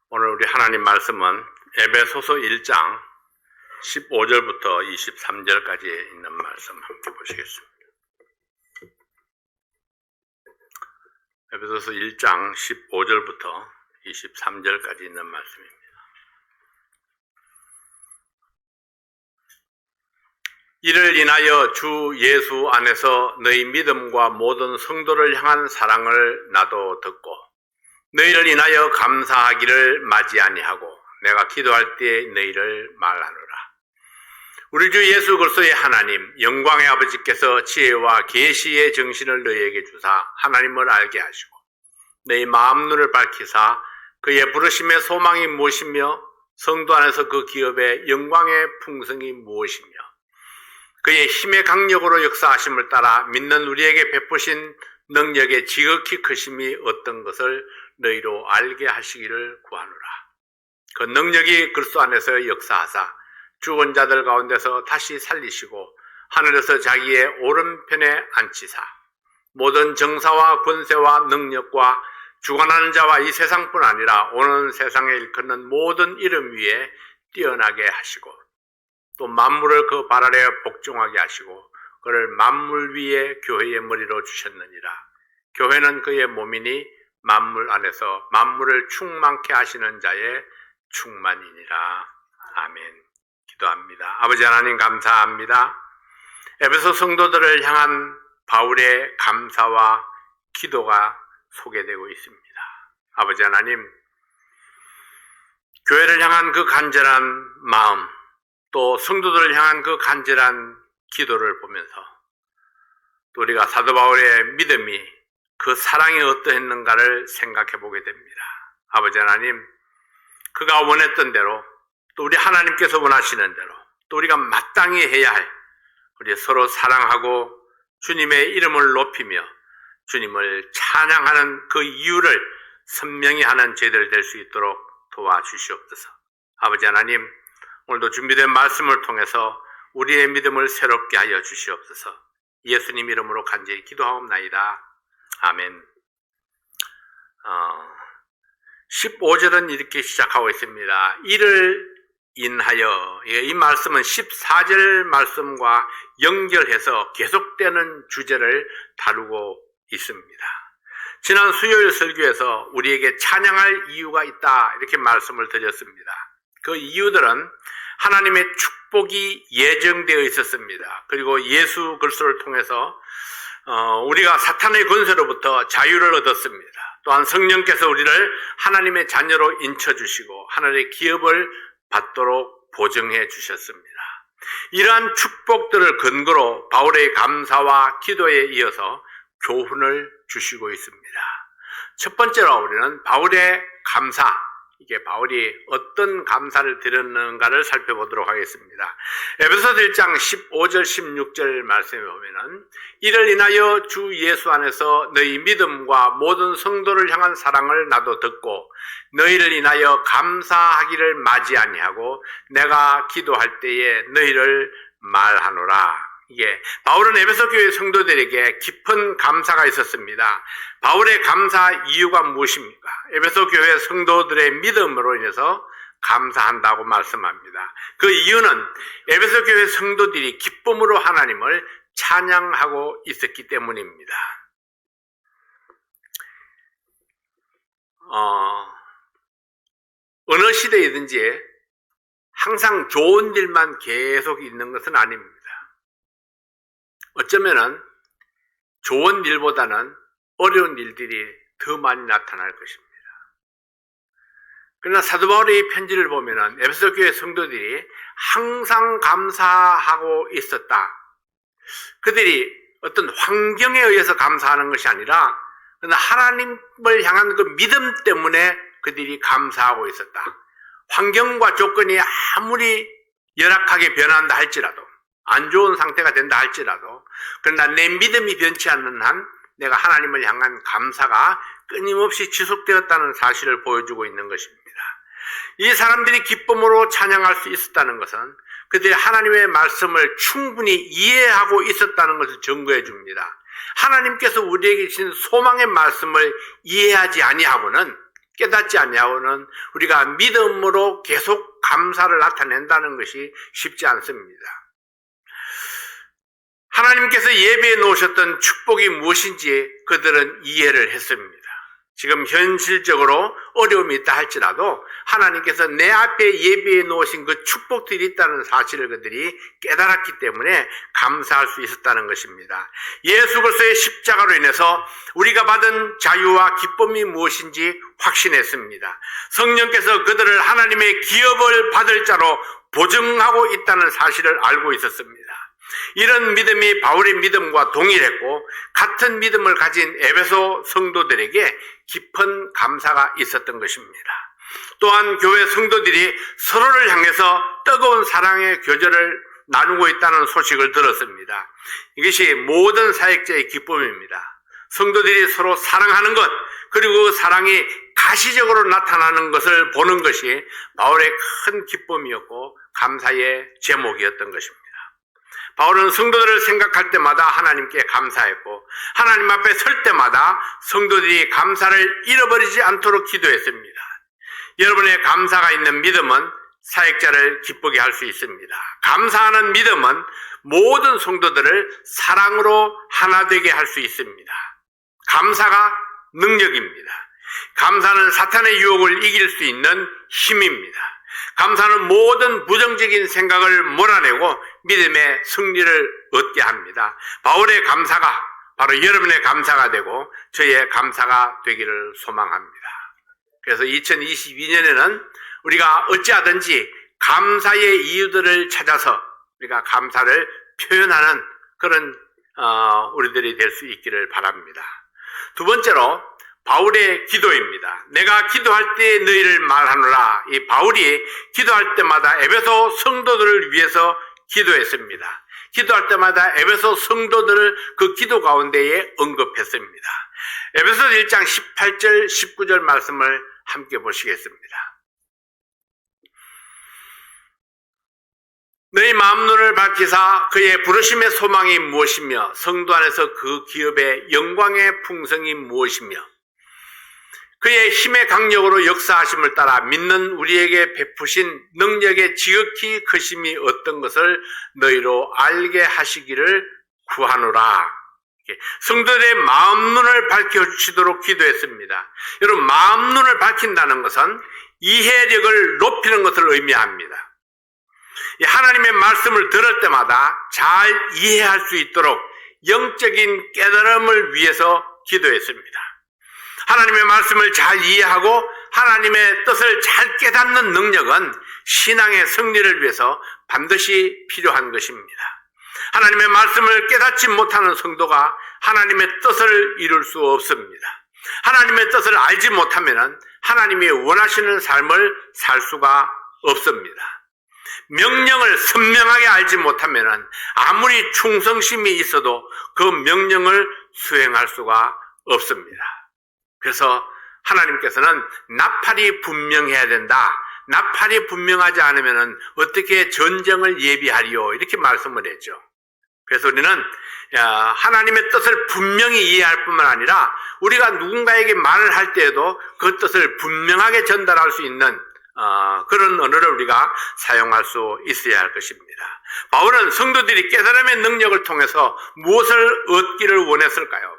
오늘 우리 하나님 말씀은 에베소서 1장 15절부터 23절까지 있는 말씀 함께 보시겠습니다. 에베소서 1장 15절부터 23절까지 있는 말씀입니다. 이를 인하여 주 예수 안에서 너희 믿음과 모든 성도를 향한 사랑을 나도 듣고 너희를 인하여 감사하기를 마지 아니하고 내가 기도할 때 너희를 말하노라. 우리 주 예수 그리스도의 하나님 영광의 아버지께서 지혜와 계시의 정신을 너희에게 주사 하나님을 알게 하시고 너희 마음 눈을 밝히사 그의 부르심의 소망이 무엇이며 성도 안에서 그 기업의 영광의 풍성이 무엇이며 그의 힘의 강력으로 역사하심을 따라 믿는 우리에게 베푸신 능력의 지극히 크심이 어떤 것을 너희로 알게 하시기를 구하노라. 그 능력이 그리스도 안에서 역사하사 죽은 자들 가운데서 다시 살리시고 하늘에서 자기의 오른편에 앉히사 모든 정사와 권세와 능력과 주관하는 자와 이 세상뿐 아니라 오는 세상에 일컫는 모든 이름 위에 뛰어나게 하시고 또 만물을 그 발 아래 복종하게 하시고 그를 만물 위에 교회의 머리로 주셨느니라. 교회는 그의 몸이니 만물 안에서 만물을 충만케 하시는 자의 충만이니라. 아멘. 기도합니다. 아버지 하나님 감사합니다. 에베소 성도들을 향한 바울의 감사와 기도가 소개되고 있습니다. 아버지 하나님, 교회를 향한 그 간절한 마음, 또 성도들을 향한 그 간절한 기도를 보면서 또 우리가 사도 바울의 믿음이 그 사랑이 어떠했는가를 생각해 보게 됩니다. 아버지 하나님, 그가 원했던 대로 또 우리 하나님께서 원하시는 대로 또 우리가 마땅히 해야 할 우리 서로 사랑하고 주님의 이름을 높이며 주님을 찬양하는 그 이유를 선명히 하는 저희들 될 수 있도록 도와주시옵소서. 아버지 하나님, 오늘도 준비된 말씀을 통해서 우리의 믿음을 새롭게 하여 주시옵소서. 예수님 이름으로 간절히 기도하옵나이다. 아멘. 15절은 이렇게 시작하고 있습니다. 이를 인하여, 이 말씀은 14절 말씀과 연결해서 계속되는 주제를 다루고 있습니다. 지난 수요일 설교에서 우리에게 찬양할 이유가 있다 이렇게 말씀을 드렸습니다. 그 이유들은 하나님의 축복이 예정되어 있었습니다. 그리고 예수 그리스도를 통해서 우리가 사탄의 권세로부터 자유를 얻었습니다. 또한 성령께서 우리를 하나님의 자녀로 인쳐주시고 하늘의 기업을 받도록 보증해 주셨습니다. 이러한 축복들을 근거로 바울의 감사와 기도에 이어서 교훈을 주시고 있습니다. 첫 번째로 우리는 바울의 감사, 이게 바울이 어떤 감사를 드렸는가를 살펴보도록 하겠습니다. 에베소서 1장 15절 16절 말씀에 보면은 이를 인하여 주 예수 안에서 너희 믿음과 모든 성도를 향한 사랑을 나도 듣고 너희를 인하여 감사하기를 마지 아니하고 내가 기도할 때에 너희를 말하노라. 이게 바울은 에베소 교회 성도들에게 깊은 감사가 있었습니다. 바울의 감사 이유가 무엇입니까? 에베소 교회 성도들의 믿음으로 인해서 감사한다고 말씀합니다. 그 이유는 에베소 교회 성도들이 기쁨으로 하나님을 찬양하고 있었기 때문입니다. 어느 시대이든지 항상 좋은 일만 계속 있는 것은 아닙니다. 어쩌면은 좋은 일보다는 어려운 일들이 더 많이 나타날 것입니다. 그러나 사도 바울의 이 편지를 보면은 에베소 교회 성도들이 항상 감사하고 있었다. 그들이 어떤 환경에 의해서 감사하는 것이 아니라 하나님을 향한 그 믿음 때문에 그들이 감사하고 있었다. 환경과 조건이 아무리 열악하게 변한다 할지라도 안 좋은 상태가 된다 할지라도 그러나 내 믿음이 변치 않는 한 내가 하나님을 향한 감사가 끊임없이 지속되었다는 사실을 보여주고 있는 것입니다. 이 사람들이 기쁨으로 찬양할 수 있었다는 것은 그들이 하나님의 말씀을 충분히 이해하고 있었다는 것을 증거해 줍니다. 하나님께서 우리에게 주신 소망의 말씀을 이해하지 아니하고는 깨닫지 아니하고는 우리가 믿음으로 계속 감사를 나타낸다는 것이 쉽지 않습니다. 하나님께서 예비해 놓으셨던 축복이 무엇인지 그들은 이해를 했습니다. 지금 현실적으로 어려움이 있다 할지라도 하나님께서 내 앞에 예비해 놓으신 그 축복들이 있다는 사실을 그들이 깨달았기 때문에 감사할 수 있었다는 것입니다. 예수 그리스도의 십자가로 인해서 우리가 받은 자유와 기쁨이 무엇인지 확신했습니다. 성령께서 그들을 하나님의 기업을 받을 자로 보증하고 있다는 사실을 알고 있었습니다. 이런 믿음이 바울의 믿음과 동일했고 같은 믿음을 가진 에베소 성도들에게 깊은 감사가 있었던 것입니다. 또한 교회 성도들이 서로를 향해서 뜨거운 사랑의 교제를 나누고 있다는 소식을 들었습니다. 이것이 모든 사역자의 기쁨입니다. 성도들이 서로 사랑하는 것, 그리고 그 사랑이 가시적으로 나타나는 것을 보는 것이 바울의 큰 기쁨이었고 감사의 제목이었던 것입니다. 바울은 성도들을 생각할 때마다 하나님께 감사했고 하나님 앞에 설 때마다 성도들이 감사를 잃어버리지 않도록 기도했습니다. 여러분의 감사가 있는 믿음은 사역자를 기쁘게 할 수 있습니다. 감사하는 믿음은 모든 성도들을 사랑으로 하나 되게 할 수 있습니다. 감사가 능력입니다. 감사는 사탄의 유혹을 이길 수 있는 힘입니다. 감사는 모든 부정적인 생각을 몰아내고 믿음의 승리를 얻게 합니다. 바울의 감사가 바로 여러분의 감사가 되고 저의 감사가 되기를 소망합니다. 그래서 2022년에는 우리가 어찌하든지 감사의 이유들을 찾아서 우리가 감사를 표현하는 그런 우리들이 될 수 있기를 바랍니다. 두 번째로 바울의 기도입니다. 내가 기도할 때 너희를 말하노라. 이 바울이 기도할 때마다 에베소 성도들을 위해서 기도했습니다. 기도할 때마다 에베소 성도들을 그 기도 가운데에 언급했습니다. 에베소 1장 18절 19절 말씀을 함께 보시겠습니다. 너희 마음눈을 밝히사 그의 부르심의 소망이 무엇이며 성도 안에서 그 기업의 영광의 풍성이 무엇이며 그의 힘의 강력으로 역사하심을 따라 믿는 우리에게 베푸신 능력의 지극히 크심이 어떤 것을 너희로 알게 하시기를 구하노라. 성도들의 마음눈을 밝혀주시도록 기도했습니다. 여러분, 마음눈을 밝힌다는 것은 이해력을 높이는 것을 의미합니다. 하나님의 말씀을 들을 때마다 잘 이해할 수 있도록 영적인 깨달음을 위해서 기도했습니다. 하나님의 말씀을 잘 이해하고 하나님의 뜻을 잘 깨닫는 능력은 신앙의 승리를 위해서 반드시 필요한 것입니다. 하나님의 말씀을 깨닫지 못하는 성도가 하나님의 뜻을 이룰 수 없습니다. 하나님의 뜻을 알지 못하면 하나님이 원하시는 삶을 살 수가 없습니다. 명령을 선명하게 알지 못하면 아무리 충성심이 있어도 그 명령을 수행할 수가 없습니다. 그래서 하나님께서는 나팔이 분명해야 된다. 나팔이 분명하지 않으면 어떻게 전쟁을 예비하리요? 이렇게 말씀을 했죠. 그래서 우리는 하나님의 뜻을 분명히 이해할 뿐만 아니라 우리가 누군가에게 말을 할 때에도 그 뜻을 분명하게 전달할 수 있는 그런 언어를 우리가 사용할 수 있어야 할 것입니다. 바울은 성도들이 깨달음의 능력을 통해서 무엇을 얻기를 원했을까요?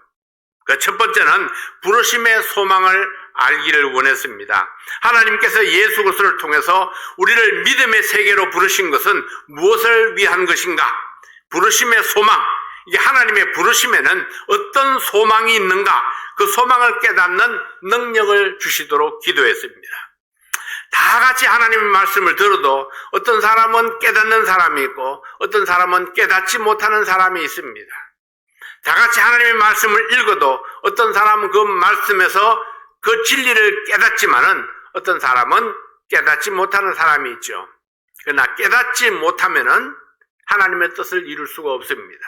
그 첫 번째는 부르심의 소망을 알기를 원했습니다. 하나님께서 예수 그리스도를 통해서 우리를 믿음의 세계로 부르신 것은 무엇을 위한 것인가? 부르심의 소망, 이게 하나님의 부르심에는 어떤 소망이 있는가? 그 소망을 깨닫는 능력을 주시도록 기도했습니다. 다 같이 하나님의 말씀을 들어도 어떤 사람은 깨닫는 사람이 있고 어떤 사람은 깨닫지 못하는 사람이 있습니다. 다 같이 하나님의 말씀을 읽어도 어떤 사람은 그 말씀에서 그 진리를 깨닫지만은 어떤 사람은 깨닫지 못하는 사람이 있죠. 그러나 깨닫지 못하면은 하나님의 뜻을 이룰 수가 없습니다.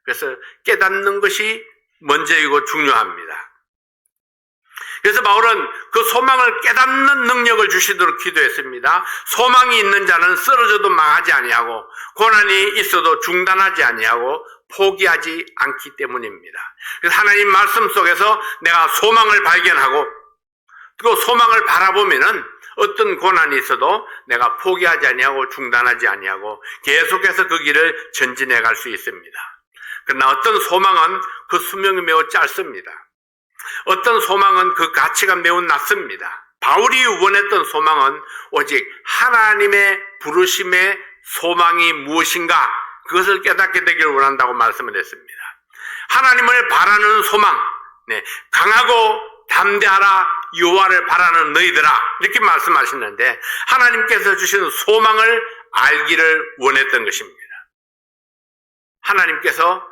그래서 깨닫는 것이 먼저이고 중요합니다. 그래서 바울은 그 소망을 깨닫는 능력을 주시도록 기도했습니다. 소망이 있는 자는 쓰러져도 망하지 아니하고 고난이 있어도 중단하지 아니하고 포기하지 않기 때문입니다. 그래서 하나님 말씀 속에서 내가 소망을 발견하고 그 소망을 바라보면은 어떤 고난이 있어도 내가 포기하지 아니하고 중단하지 아니하고 계속해서 그 길을 전진해 갈 수 있습니다. 그러나 어떤 소망은 그 수명이 매우 짧습니다. 어떤 소망은 그 가치가 매우 낮습니다. 바울이 원했던 소망은 오직 하나님의 부르심의 소망이 무엇인가 그것을 깨닫게 되기를 원한다고 말씀을 했습니다. 하나님을 바라는 소망, 강하고 담대하라 여호와를 바라는 너희들아 이렇게 말씀하시는데 하나님께서 주신 소망을 알기를 원했던 것입니다. 하나님께서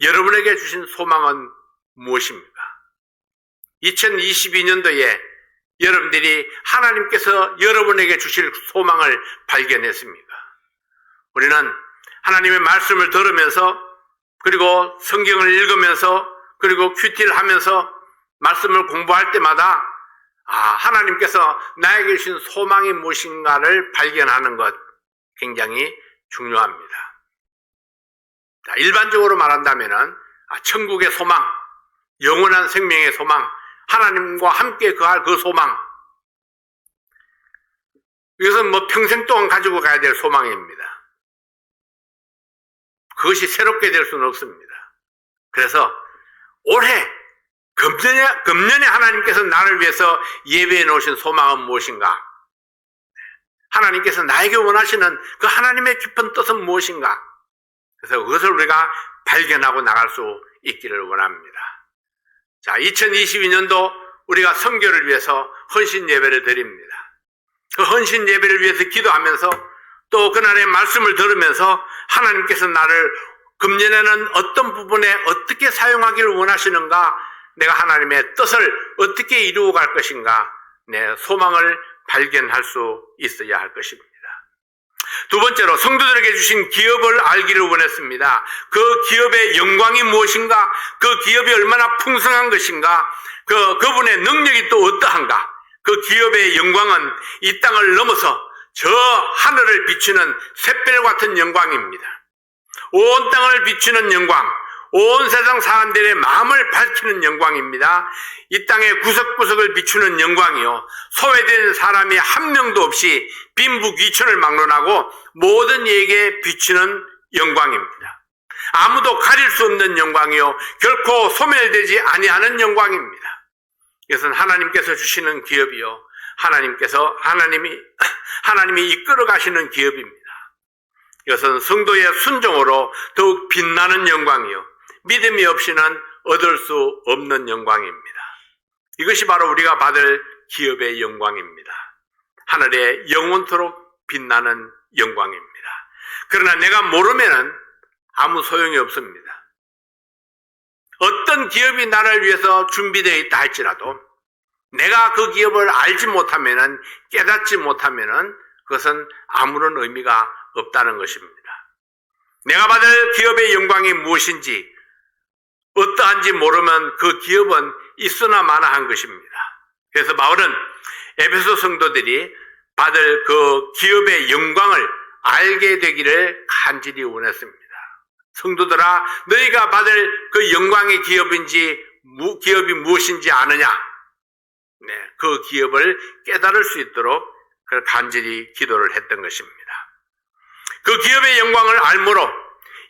여러분에게 주신 소망은 무엇입니까? 2022년도에 여러분들이 하나님께서 여러분에게 주실 소망을 발견했습니까? 우리는 하나님의 말씀을 들으면서 그리고 성경을 읽으면서 그리고 큐티를 하면서 말씀을 공부할 때마다 하나님께서 나에게 주신 소망이 무엇인가를 발견하는 것 굉장히 중요합니다. 일반적으로 말한다면은 천국의 소망, 영원한 생명의 소망, 하나님과 함께 거할 그 소망, 이것은 평생 동안 가지고 가야 될 소망입니다. 그것이 새롭게 될 수는 없습니다. 그래서 올해 금년에 하나님께서 나를 위해서 예배해 놓으신 소망은 무엇인가? 하나님께서 나에게 원하시는 그 하나님의 깊은 뜻은 무엇인가? 그래서 그것을 우리가 발견하고 나갈 수 있기를 원합니다. 자, 2022년도 우리가 선교를 위해서 헌신 예배를 드립니다. 그 헌신 예배를 위해서 기도하면서 또 그날의 말씀을 들으면서 하나님께서 나를 금년에는 어떤 부분에 어떻게 사용하기를 원하시는가, 내가 하나님의 뜻을 어떻게 이루어 갈 것인가, 내 소망을 발견할 수 있어야 할 것입니다. 두 번째로 성도들에게 주신 기업을 알기를 원했습니다. 그 기업의 영광이 무엇인가, 그 기업이 얼마나 풍성한 것인가, 그분의 능력이 또 어떠한가. 그 기업의 영광은 이 땅을 넘어서 저 하늘을 비추는 샛별 같은 영광입니다. 온 땅을 비추는 영광, 온 세상 사람들의 마음을 밝히는 영광입니다. 이 땅의 구석구석을 비추는 영광이요, 소외된 사람이 한 명도 없이 빈부귀천을 막론하고 모든 이에게 비추는 영광입니다. 아무도 가릴 수 없는 영광이요, 결코 소멸되지 아니하는 영광입니다. 이것은 하나님께서 주시는 기업이요, 하나님이 이끌어 가시는 기업입니다. 이것은 성도의 순종으로 더욱 빛나는 영광이요, 믿음이 없이는 얻을 수 없는 영광입니다. 이것이 바로 우리가 받을 기업의 영광입니다. 하늘에 영원토록 빛나는 영광입니다. 그러나 내가 모르면은 아무 소용이 없습니다. 어떤 기업이 나를 위해서 준비되어 있다 할지라도 내가 그 기업을 알지 못하면은, 깨닫지 못하면은 그것은 아무런 의미가 없다는 것입니다. 내가 받을 기업의 영광이 무엇인지, 어떠한지 모르면 그 기업은 있으나 마나한 것입니다. 그래서 바울은 에베소 성도들이 받을 그 기업의 영광을 알게 되기를 간절히 원했습니다. 성도들아, 너희가 받을 그 영광의 기업이 무엇인지 아느냐? 그 기업을 깨달을 수 있도록 그걸 간절히 기도를 했던 것입니다. 그 기업의 영광을 알므로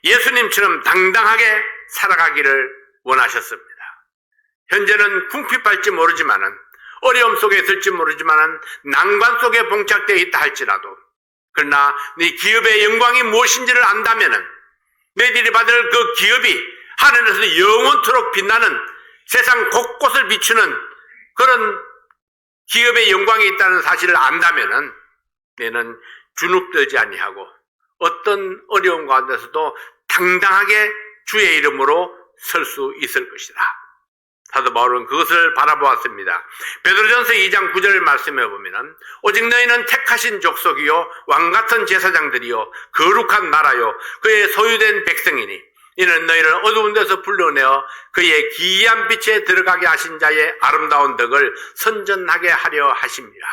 예수님처럼 당당하게 살아가기를 원하셨습니다. 현재는 궁핍할지 모르지만은, 어려움 속에 있을지 모르지만은, 난관 속에 봉착되어 있다 할지라도, 그러나 네 기업의 영광이 무엇인지를 안다면은 너희들이 받을 그 기업이 하늘에서 영원토록 빛나는, 세상 곳곳을 비추는 그런 기업의 영광이 있다는 사실을 안다면은 너는 주눅들지 아니하고 어떤 어려움 가운데서도 당당하게 주의 이름으로 설 수 있을 것이다. 사도 바울은 그것을 바라보았습니다. 베드로전서 2장 9절 말씀해 보면은, 오직 너희는 택하신 족속이요 왕같은 제사장들이요 거룩한 나라요 그의 소유된 백성이니 이는 너희를 어두운 데서 불러내어 그의 기이한 빛에 들어가게 하신 자의 아름다운 덕을 선전하게 하려 하십니다.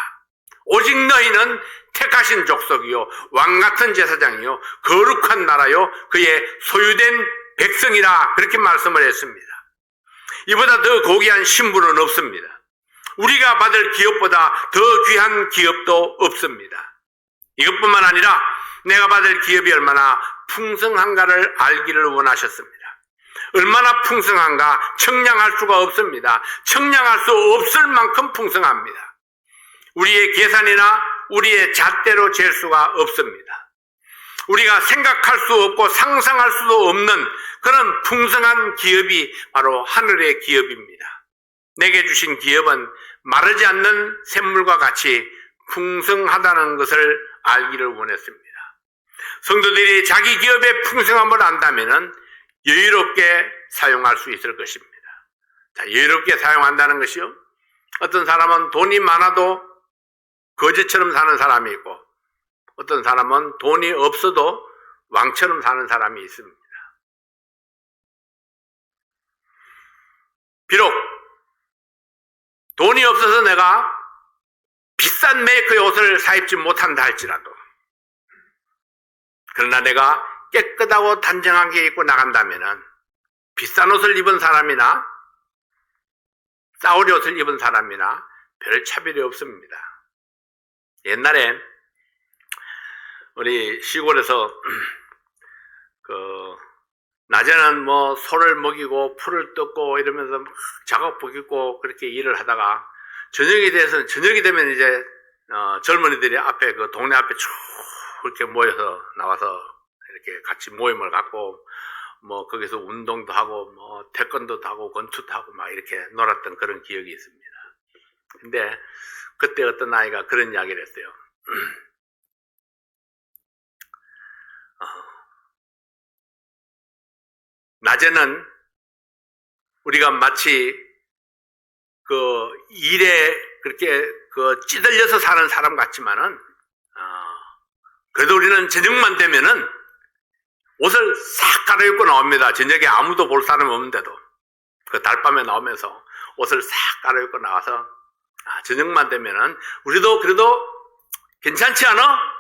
오직 너희는 택하신 족속이요 왕같은 제사장이요 거룩한 나라요 그의 소유된 백성이라, 그렇게 말씀을 했습니다. 이보다 더 고귀한 신분은 없습니다. 우리가 받을 기업보다 더 귀한 기업도 없습니다. 이것뿐만 아니라 내가 받을 기업이 얼마나 풍성한가를 알기를 원하셨습니다. 얼마나 풍성한가 청량할 수가 없습니다. 청량할 수 없을 만큼 풍성합니다. 우리의 계산이나 우리의 잣대로 잴 수가 없습니다. 우리가 생각할 수 없고 상상할 수도 없는 그런 풍성한 기업이 바로 하늘의 기업입니다. 내게 주신 기업은 마르지 않는 샘물과 같이 풍성하다는 것을 알기를 원했습니다. 성도들이 자기 기업의 풍성함을 안다면 여유롭게 사용할 수 있을 것입니다. 자, 여유롭게 사용한다는 것이요. 어떤 사람은 돈이 많아도 거지처럼 사는 사람이 있고 어떤 사람은 돈이 없어도 왕처럼 사는 사람이 있습니다. 비록 돈이 없어서 내가 비싼 메이커의 옷을 사입지 못한다 할지라도 그러나 내가 깨끗하고 단정하게 입고 나간다면 비싼 옷을 입은 사람이나 싸구려 옷을 입은 사람이나 별 차별이 없습니다. 옛날에 우리 시골에서 낮에는 뭐 소를 먹이고 풀을 뜯고 이러면서 막 작업복 입고 그렇게 일을 하다가 저녁이 되면 이제 젊은이들이 앞에 그 동네 앞에 쭉 이렇게 모여서 나와서 이렇게 같이 모임을 갖고 뭐 거기서 운동도 하고 뭐 태권도도 하고 권투도 하고 막 이렇게 놀았던 그런 기억이 있습니다. 근데 그때 어떤 아이가 그런 이야기를 했어요. 낮에는 우리가 마치 그 일에 그렇게 찌들려서 사는 사람 같지만은 그래도 우리는 저녁만 되면은 옷을 싹 갈아입고 나옵니다. 저녁에 아무도 볼 사람 없는데도 그 달밤에 나오면서 옷을 싹 갈아입고 나와서 저녁만 되면은 우리도 그래도 괜찮지 않아?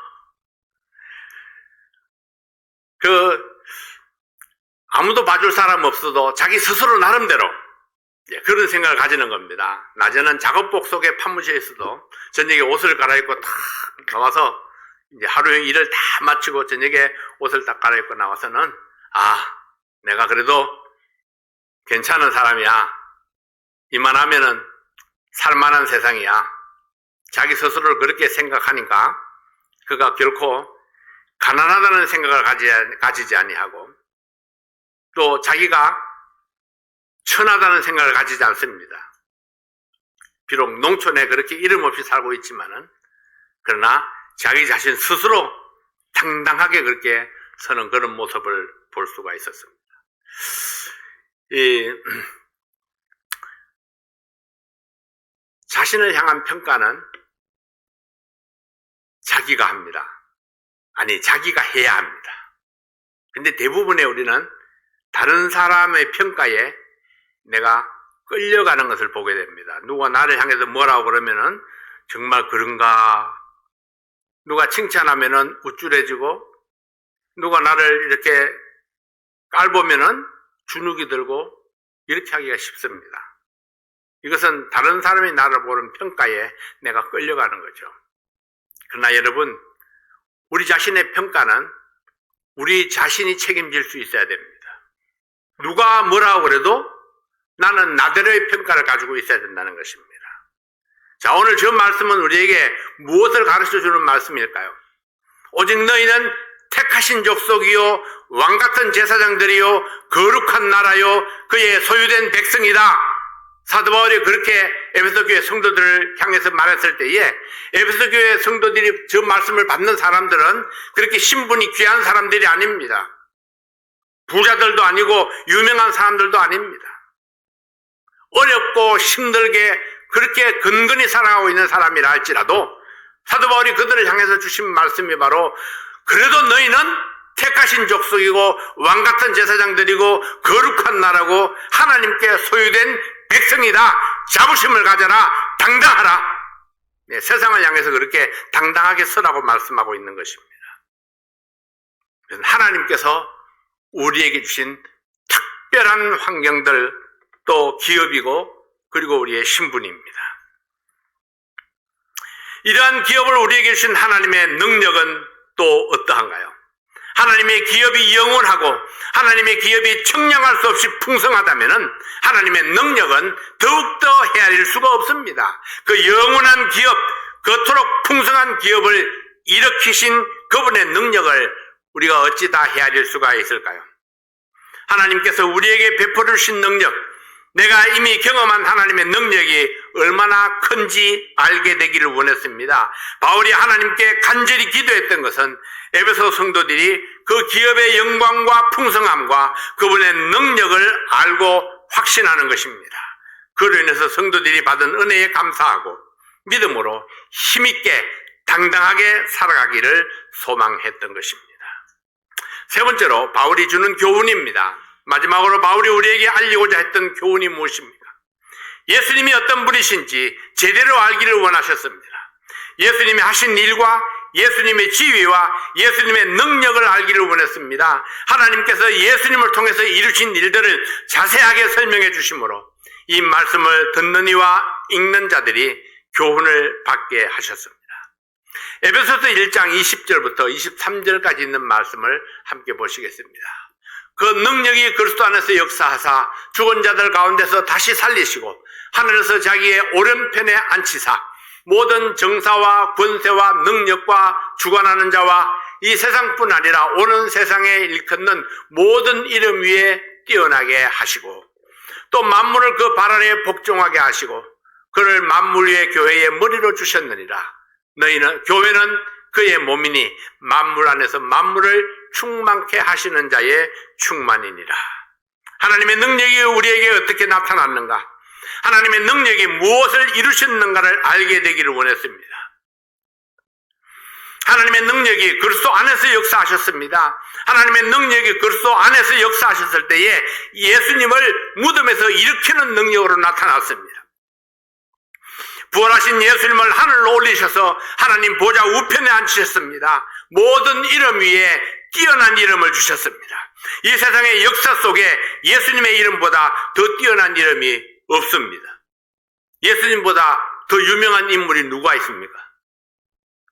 아무도 봐줄 사람 없어도 자기 스스로 나름대로 그런 생각을 가지는 겁니다. 낮에는 작업복 속에 파묻혀 있어도 저녁에 옷을 갈아입고 탁 나와서 이제 하루의 일을 다 마치고 저녁에 옷을 딱 갈아입고 나와서는 내가 그래도 괜찮은 사람이야. 이만하면은 살만한 세상이야. 자기 스스로를 그렇게 생각하니까 그가 결코 가난하다는 생각을 가지지 아니하고 또 자기가 천하다는 생각을 가지지 않습니다. 비록 농촌에 그렇게 이름 없이 살고 있지만은 그러나 자기 자신 스스로 당당하게 그렇게 서는 그런 모습을 볼 수가 있었습니다. 자신을 향한 평가는 자기가 합니다. 아니, 자기가 해야 합니다. 근데 대부분의 우리는 다른 사람의 평가에 내가 끌려가는 것을 보게 됩니다. 누가 나를 향해서 뭐라고 그러면은 정말 그런가? 누가 칭찬하면은 우쭐해지고 누가 나를 이렇게 깔보면은 주눅이 들고 이렇게 하기가 쉽습니다. 이것은 다른 사람이 나를 보는 평가에 내가 끌려가는 거죠. 그러나 여러분, 우리 자신의 평가는 우리 자신이 책임질 수 있어야 됩니다. 누가 뭐라고 그래도 나는 나대로의 평가를 가지고 있어야 된다는 것입니다. 자, 오늘 저 말씀은 우리에게 무엇을 가르쳐주는 말씀일까요? 오직 너희는 택하신 족속이요 왕같은 제사장들이요 거룩한 나라요 그의 소유된 백성이다. 사도 바울이 그렇게 에베소 교회 성도들을 향해서 말했을 때에 에베소 교회 성도들이 저 말씀을 받는 사람들은 그렇게 신분이 귀한 사람들이 아닙니다. 부자들도 아니고 유명한 사람들도 아닙니다. 어렵고 힘들게 그렇게 근근히 살아가고 있는 사람이라 할지라도 사도 바울이 그들을 향해서 주신 말씀이 바로 그래도 너희는 택하신 족속이고 왕같은 제사장들이고 거룩한 나라고 하나님께 소유된 백성이다. 자부심을 가져라. 당당하라. 네, 세상을 향해서 그렇게 당당하게 서라고 말씀하고 있는 것입니다. 하나님께서 우리에게 주신 특별한 환경들 또 기업이고 그리고 우리의 신분입니다. 이러한 기업을 우리에게 주신 하나님의 능력은 또 어떠한가요? 하나님의 기업이 영원하고 하나님의 기업이 청량할 수 없이 풍성하다면 하나님의 능력은 더욱더 헤아릴 수가 없습니다. 그 영원한 기업, 그토록 풍성한 기업을 일으키신 그분의 능력을 우리가 어찌 다 헤아릴 수가 있을까요? 하나님께서 우리에게 베풀어 주신 능력, 내가 이미 경험한 하나님의 능력이 얼마나 큰지 알게 되기를 원했습니다. 바울이 하나님께 간절히 기도했던 것은 에베소 성도들이 그 기업의 영광과 풍성함과 그분의 능력을 알고 확신하는 것입니다. 그로 인해서 성도들이 받은 은혜에 감사하고 믿음으로 힘있게 당당하게 살아가기를 소망했던 것입니다. 세 번째로 바울이 주는 교훈입니다. 마지막으로 바울이 우리에게 알리고자 했던 교훈이 무엇입니까? 예수님이 어떤 분이신지 제대로 알기를 원하셨습니다. 예수님이 하신 일과 예수님의 지위와 예수님의 능력을 알기를 원했습니다. 하나님께서 예수님을 통해서 이루신 일들을 자세하게 설명해 주심으로 이 말씀을 듣는 이와 읽는 자들이 교훈을 받게 하셨습니다. 에베소서 1장 20절부터 23절까지 있는 말씀을 함께 보시겠습니다. 그 능력이 그리스도 안에서 역사하사 죽은 자들 가운데서 다시 살리시고 하늘에서 자기의 오른편에 앉히사 모든 정사와 권세와 능력과 주관하는 자와 이 세상뿐 아니라 오는 세상에 일컫는 모든 이름 위에 뛰어나게 하시고 또 만물을 그 발 아래 복종하게 하시고 그를 만물 위의 교회의 머리로 주셨느니라. 교회는 그의 몸이니 만물 안에서 만물을 충만케 하시는 자의 충만이니라. 하나님의 능력이 우리에게 어떻게 나타났는가? 하나님의 능력이 무엇을 이루셨는가를 알게 되기를 원했습니다. 하나님의 능력이 그리스도 안에서 역사하셨습니다. 하나님의 능력이 그리스도 안에서 역사하셨을 때에 예수님을 무덤에서 일으키는 능력으로 나타났습니다. 부활하신 예수님을 하늘로 올리셔서 하나님 보좌 우편에 앉히셨습니다. 모든 이름 위에 뛰어난 이름을 주셨습니다. 이 세상의 역사 속에 예수님의 이름보다 더 뛰어난 이름이 없습니다. 예수님보다 더 유명한 인물이 누가 있습니까?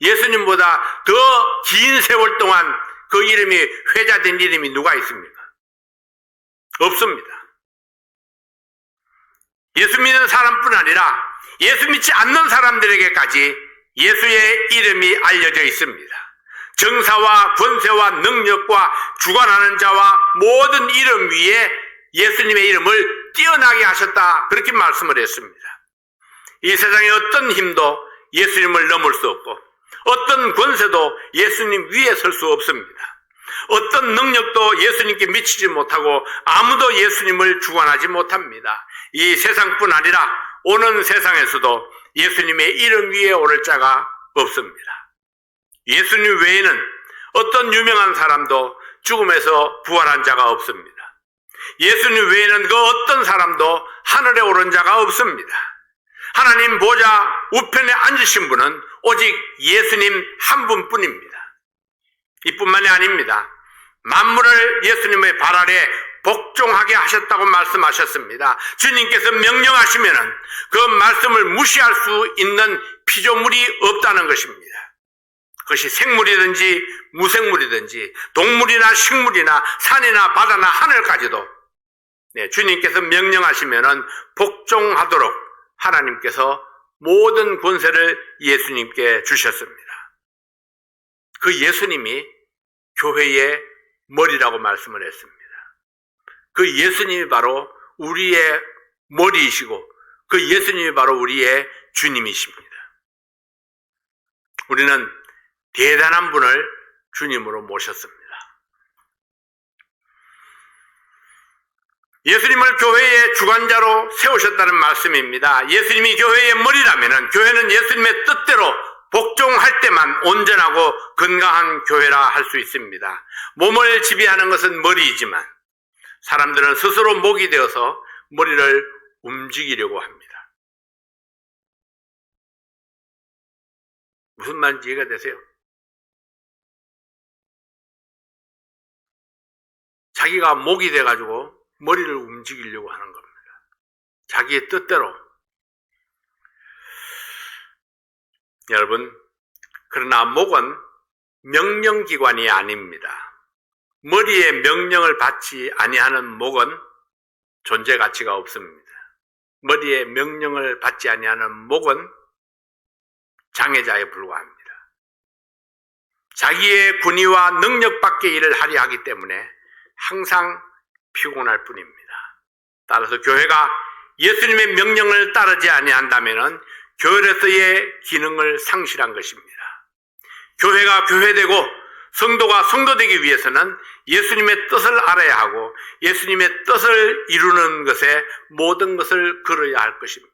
예수님보다 더 긴 세월 동안 그 이름이 회자된 이름이 누가 있습니까? 없습니다. 예수 믿는 사람뿐 아니라 예수 믿지 않는 사람들에게까지 예수의 이름이 알려져 있습니다. 정사와 권세와 능력과 주관하는 자와 모든 이름 위에 예수님의 이름을 뛰어나게 하셨다, 그렇게 말씀을 했습니다. 이 세상의 어떤 힘도 예수님을 넘을 수 없고 어떤 권세도 예수님 위에 설 수 없습니다. 어떤 능력도 예수님께 미치지 못하고 아무도 예수님을 주관하지 못합니다. 이 세상뿐 아니라 오는 세상에서도 예수님의 이름 위에 오를 자가 없습니다. 예수님 외에는 어떤 유명한 사람도 죽음에서 부활한 자가 없습니다. 예수님 외에는 그 어떤 사람도 하늘에 오른 자가 없습니다. 하나님 보좌 우편에 앉으신 분은 오직 예수님 한 분뿐입니다. 이뿐만이 아닙니다. 만물을 예수님의 발 아래 복종하게 하셨다고 말씀하셨습니다. 주님께서 명령하시면은 그 말씀을 무시할 수 있는 피조물이 없다는 것입니다. 그것이 생물이든지 무생물이든지 동물이나 식물이나 산이나 바다나 하늘까지도 주님께서 명령하시면은 복종하도록 하나님께서 모든 권세를 예수님께 주셨습니다. 그 예수님이 교회의 머리라고 말씀을 했습니다. 그 예수님이 바로 우리의 머리이시고 그 예수님이 바로 우리의 주님이십니다. 우리는 대단한 분을 주님으로 모셨습니다. 예수님을 교회의 주관자로 세우셨다는 말씀입니다. 예수님이 교회의 머리라면 교회는 예수님의 뜻대로 복종할 때만 온전하고 건강한 교회라 할 수 있습니다. 몸을 지배하는 것은 머리이지만 사람들은 스스로 목이 되어서 머리를 움직이려고 합니다. 무슨 말인지 이해가 되세요? 자기가 목이 돼가지고 머리를 움직이려고 하는 겁니다. 자기의 뜻대로. 여러분, 그러나 목은 명령기관이 아닙니다. 머리에 명령을 받지 아니하는 목은 존재 가치가 없습니다. 머리에 명령을 받지 아니하는 목은 장애자에 불과합니다. 자기의 군의와 능력 밖의 일을 하려 하기 때문에 항상 피곤할 뿐입니다. 따라서 교회가 예수님의 명령을 따르지 아니한다면 교회로서의 기능을 상실한 것입니다. 교회가 교회되고 성도가 성도되기 위해서는 예수님의 뜻을 알아야 하고 예수님의 뜻을 이루는 것에 모든 것을 걸어야 할 것입니다.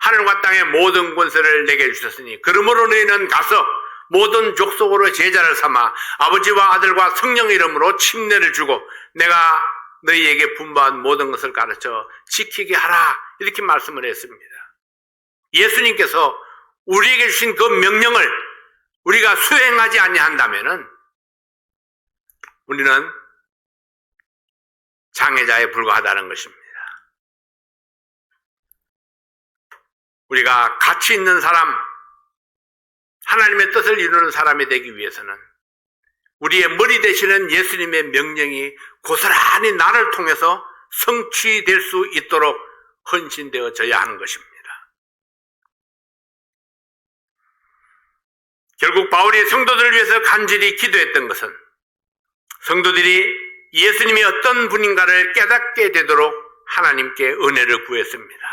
하늘과 땅의 모든 권세를 내게 주셨으니 그러므로 너희는 가서 모든 족속으로 제자를 삼아 아버지와 아들과 성령의 이름으로 침례를 주고 내가 너희에게 분부한 모든 것을 가르쳐 지키게 하라, 이렇게 말씀을 했습니다. 예수님께서 우리에게 주신 그 명령을 우리가 수행하지 아니한다면 우리는 장애자에 불과하다는 것입니다. 우리가 가치 있는 사람, 하나님의 뜻을 이루는 사람이 되기 위해서는 우리의 머리 되시는 예수님의 명령이 고스란히 나를 통해서 성취될 수 있도록 헌신되어져야 하는 것입니다. 결국 바울이 성도들을 위해서 간절히 기도했던 것은 성도들이 예수님이 어떤 분인가를 깨닫게 되도록 하나님께 은혜를 구했습니다.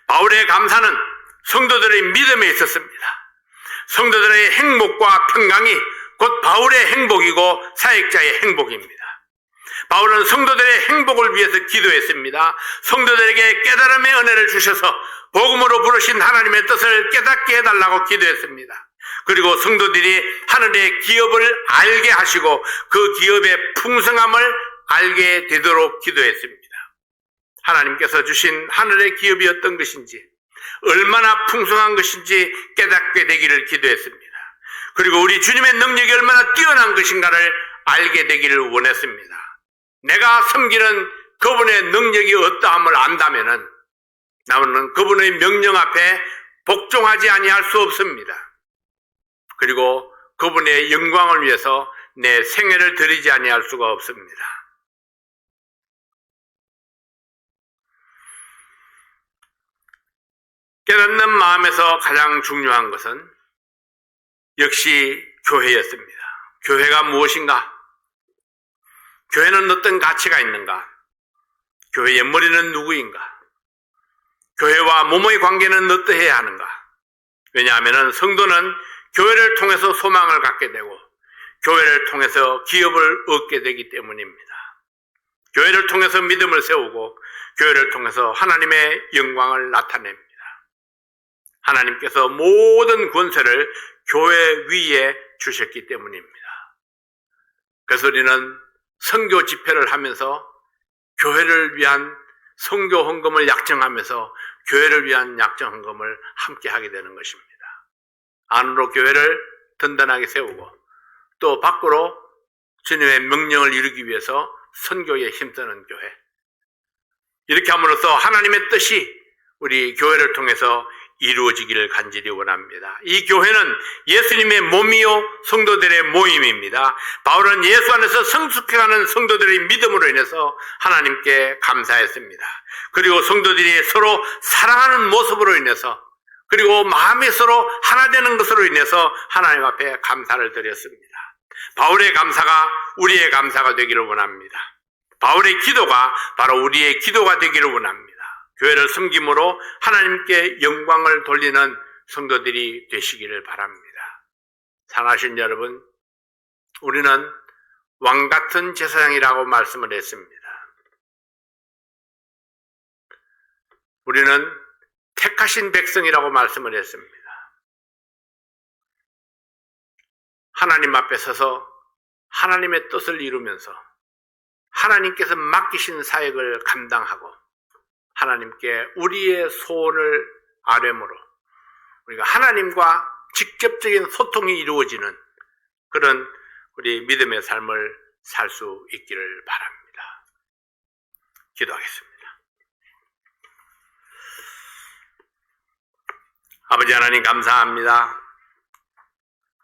바울의 감사는 성도들의 믿음에 있었습니다. 성도들의 행복과 평강이 곧 바울의 행복이고 사역자의 행복입니다. 바울은 성도들의 행복을 위해서 기도했습니다. 성도들에게 깨달음의 은혜를 주셔서 복음으로 부르신 하나님의 뜻을 깨닫게 해달라고 기도했습니다. 그리고 성도들이 하늘의 기업을 알게 하시고 그 기업의 풍성함을 알게 되도록 기도했습니다. 하나님께서 주신 하늘의 기업이 어떤 것인지, 얼마나 풍성한 것인지 깨닫게 되기를 기도했습니다. 그리고 우리 주님의 능력이 얼마나 뛰어난 것인가를 알게 되기를 원했습니다. 내가 섬기는 그분의 능력이 어떠함을 안다면은 나는 그분의 명령 앞에 복종하지 아니할 수 없습니다. 그리고 그분의 영광을 위해서 내 생애를 드리지 아니할 수가 없습니다. 깨닫는 마음에서 가장 중요한 것은 역시 교회였습니다. 교회가 무엇인가? 교회는 어떤 가치가 있는가? 교회의 머리는 누구인가? 교회와 몸의 관계는 어떠해야 하는가? 왜냐하면 성도는 교회를 통해서 소망을 갖게 되고 교회를 통해서 기업을 얻게 되기 때문입니다. 교회를 통해서 믿음을 세우고 교회를 통해서 하나님의 영광을 나타냅니다. 하나님께서 모든 권세를 교회 위에 주셨기 때문입니다. 그래서 우리는 선교 집회를 하면서 교회를 위한 선교 헌금을 약정하면서 교회를 위한 약정 헌금을 함께 하게 되는 것입니다. 안으로 교회를 든든하게 세우고 또 밖으로 주님의 명령을 이루기 위해서 선교에 힘쓰는 교회. 이렇게 함으로써 하나님의 뜻이 우리 교회를 통해서 이루어지기를 간절히 원합니다. 이 교회는 예수님의 몸이요 성도들의 모임입니다. 바울은 예수 안에서 성숙해가는 성도들의 믿음으로 인해서 하나님께 감사했습니다. 그리고 성도들이 서로 사랑하는 모습으로 인해서 그리고 마음이 서로 하나 되는 것으로 인해서 하나님 앞에 감사를 드렸습니다. 바울의 감사가 우리의 감사가 되기를 원합니다. 바울의 기도가 바로 우리의 기도가 되기를 원합니다. 교회를 섬김으로 하나님께 영광을 돌리는 성도들이 되시기를 바랍니다. 사랑하신 여러분, 우리는 왕같은 제사장이라고 말씀을 했습니다. 우리는 택하신 백성이라고 말씀을 했습니다. 하나님 앞에 서서 하나님의 뜻을 이루면서 하나님께서 맡기신 사역을 감당하고 하나님께 우리의 소원을 아뢰므로 우리가 하나님과 직접적인 소통이 이루어지는 그런 우리 믿음의 삶을 살 수 있기를 바랍니다. 기도하겠습니다. 아버지 하나님 감사합니다.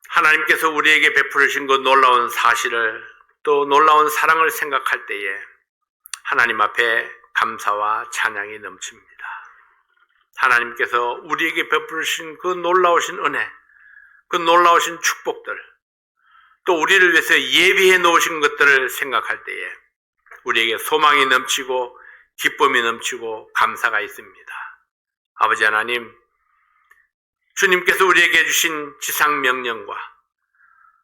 하나님께서 우리에게 베푸신 그 놀라운 사실을 또 놀라운 사랑을 생각할 때에 하나님 앞에 감사와 찬양이 넘칩니다. 하나님께서 우리에게 베푸신 그 놀라우신 은혜, 그 놀라우신 축복들, 또 우리를 위해서 예비해 놓으신 것들을 생각할 때에 우리에게 소망이 넘치고 기쁨이 넘치고 감사가 있습니다. 아버지 하나님, 주님께서 우리에게 주신 지상명령과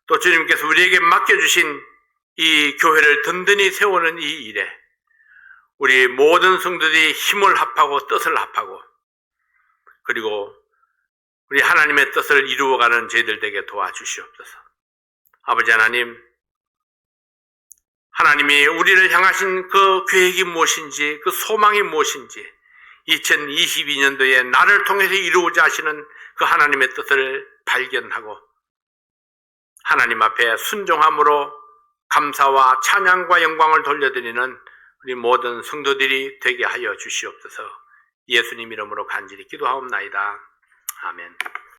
또 주님께서 우리에게 맡겨주신 이 교회를 든든히 세우는 이 일에 우리 모든 성도들이 힘을 합하고 뜻을 합하고 그리고 우리 하나님의 뜻을 이루어가는 저희들 되게 도와주시옵소서. 아버지 하나님, 하나님이 우리를 향하신 그 계획이 무엇인지, 그 소망이 무엇인지 2022년도에 나를 통해서 이루고자 하시는 그 하나님의 뜻을 발견하고 하나님 앞에 순종함으로 감사와 찬양과 영광을 돌려드리는 우리 모든 성도들이 되게 하여 주시옵소서. 예수님 이름으로 간절히 기도하옵나이다. 아멘.